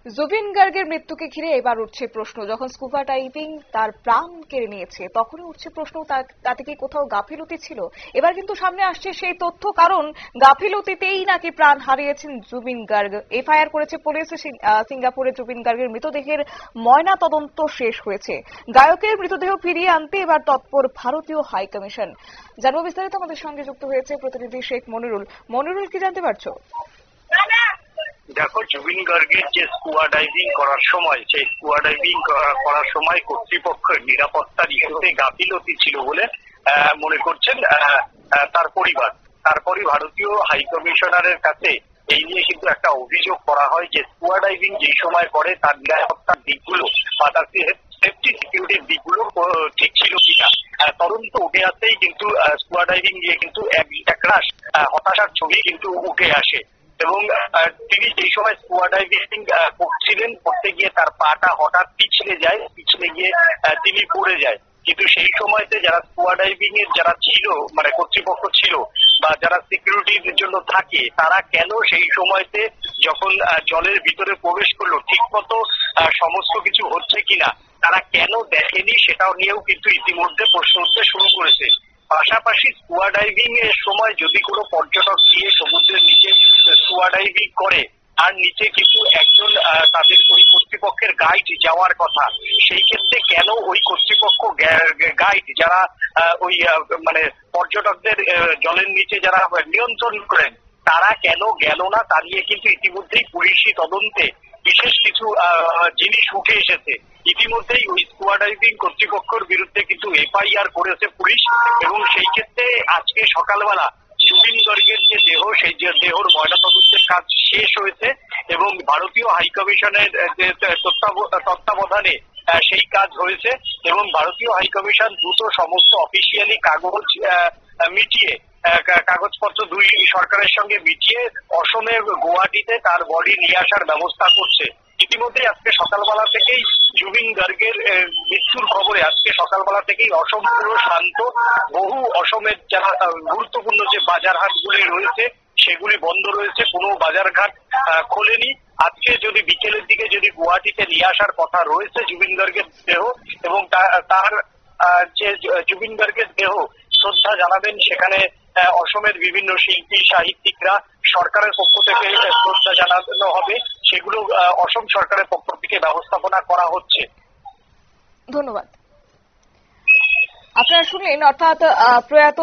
জুবিন গার্গের মৃত্যুকে ঘিরে এবার উঠছে প্রশ্ন, যখন স্কুবা ডাইভিং তার প্রাণ কেড়ে নিয়েছে তখনই উঠছে প্রশ্ন তাতে কি কোথাও গাফিলতি ছিল। এবার কিন্তু সামনে আসছে সেই তথ্য, কারণ গাফিলতিতেই নাকি প্রাণ হারিয়েছেন জুবিন গার্গ। এফআইআর করেছে পুলিশ। সিঙ্গাপুরে জুবিন গার্গের মৃতদেহের ময়না তদন্ত শেষ হয়েছে। গায়কের মৃতদেহ ফিরিয়ে আনতে এবার তৎপর ভারতীয় হাই কমিশন। জানবো বিস্তারিত, আমাদের সঙ্গে যুক্ত হয়েছে প্রতিনিধি শেখ মনিরুল। মনিরুল, কি জানতে পারছো? দেখো, জুবিন গার্গের যে স্কুবা ডাইভিং করার সময়, সেই স্কুবা ডাইভিং করার সময় কর্তৃপক্ষের নিরাপত্তার ইস্যুতে গাফিলতি ছিল বলে মনে করছেন তার পরিবার। তারপরে ভারতীয় হাই কমিশনারের কাছে এই নিয়ে কিন্তু একটা অভিযোগ করা হয় যে স্কুবা ডাইভিং যে সময় করে তার নিরাপত্তার দিকগুলো বা তার সেফটি সিকিউরিটির দিকগুলো ঠিক ছিল কিনা। তদন্ত উঠে আসতেই কিন্তু স্কুবা ডাইভিং নিয়ে কিন্তু একরাশ হতাশার ছবি কিন্তু উঠে আসে। এবং তিনি যেই সময় স্কুবা ডাইভিং করছিলেন, করতে গিয়ে তার পাটা হঠাৎ পিছলে যায়, পিছলে গিয়ে তিনি পড়ে যায়। কিন্তু সেই সময়তে যারা স্কুবা ডাইভিং এর যারা ছিল, মানে কর্তৃপক্ষ ছিল বা যারা সিকিউরিটির জন্য থাকে, তারা কেন সেই সময়তে যখন জলের ভিতরে প্রবেশ করলো ঠিক মতো সমস্ত কিছু হচ্ছে কিনা তারা কেন দেখেনি, সেটাও নিয়েও কিন্তু ইতিমধ্যে প্রশ্ন উঠতে শুরু করেছে। পাশাপাশি স্কুবা ডাইভিং এর সময় যদি কোনো পর্যটক গিয়ে সমুদ্রের নিচে স্কুবা ডাইভিং করে আর নিচে কিন্তু একজন তাদের ওই কর্তৃপক্ষের গাইড যাওয়ার কথা, সেই ক্ষেত্রে কেন ওই কর্তৃপক্ষ গাইড যারা ওই মানে পর্যটকদের জলের নিচে যারা নিয়ন্ত্রণ করেন তারা কেন গেল না, তা নিয়ে কিন্তু ইতিমধ্যেই পুলিশি তদন্তে বিশেষ কিছু জিনিস উঠে এসেছে। ইতিমধ্যেই ওই স্কুবা ডাইভিং কর্তৃপক্ষের বিরুদ্ধে কিন্তু এফআইআর করেছে পুলিশ। এবং সেই ক্ষেত্রে আজকে সকালবেলা জুবিন গার্গের যে দেহ, সেই যে দেহর ময়নাতদন্তের কাজ শেষ হয়েছে এবং ভারতীয় হাই কমিশনের যে তত্ত্বাবধানে সেই কাজ হয়েছে। এবং ভারতীয় হাই কমিশন দ্রুত সমস্ত অফিসিয়ালি কাগজ মিটিয়ে কাগজপত্র দুই সরকারের সঙ্গে মিটিয়ে অসমে গুয়াহাটিতে তার বডি নিয়ে আসার ব্যবস্থা করছে। ইতিমধ্যে আজকে সকালবেলা থেকেই জুবিন গার্গের মৃত্যুর খবরে আজকে সকালবেলা থেকেই অসম পুরো শান্ত। বহু অসমের যারা গুরুত্বপূর্ণ যে বাজার হাটগুলি রয়েছে সেগুলি বন্ধ রয়েছে, কোনো বাজারঘাট খোলেনি। আজকে যদি বিকেলের দিকে যদি গুয়াহাটিতে নিয়ে আসার কথা রয়েছে জুবিন গার্গের দেহ, এবং তার যে জুবিন গার্গের দেহ শ্রদ্ধা জানাবেন সেখানে অসমের বিভিন্ন শিল্পী সাহিত্যিকরা, সরকারের পক্ষ থেকে শ্রদ্ধা জানানো হবে, সেগুলো অসম সরকারের পক্ষ থেকে ব্যবস্থাপনা করা হচ্ছে। ধন্যবাদ। আপনারা শুনলেন, অর্থাৎ প্রয়াত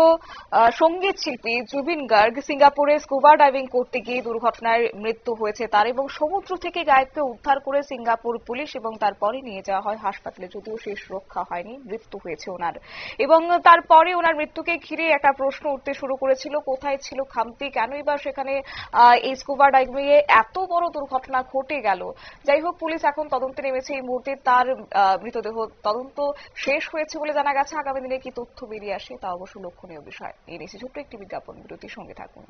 সঙ্গীত শিল্পী জুবিন গার্গ সিঙ্গাপুরে স্কুবা ডাইভিং করতে গিয়ে দুর্ঘটনায় মৃত্যু হয়েছে তার, এবং সমুদ্র থেকে গায়ককে উদ্ধার করে সিঙ্গাপুর পুলিশ এবং তারপরে নিয়ে যাওয়া হয় হাসপাতালে, যদিও শেষ রক্ষা হয়নি, মৃত্যু হয়েছে ওনার। এবং তারপরে ওনার মৃত্যুকে ঘিরে একটা প্রশ্ন উঠতে শুরু করেছিল, কোথায় ছিল খামতি, কেনই বা সেখানে এই স্কুবা ডাইভিং এ এত বড় দুর্ঘটনা ঘটে গেল। যাই হোক, পুলিশ এখন তদন্তে নেমেছে। এই মুহূর্তে তার মৃতদেহ তদন্ত শেষ হয়েছে বলে জানা গেছে। আগামী দিনে কি তথ্য বেরিয়ে আসে তা অবশ্য লক্ষণীয় বিষয়। এই নিয়ে ছোট্ট একটি বিজ্ঞাপন বিরতির সঙ্গে থাকুন।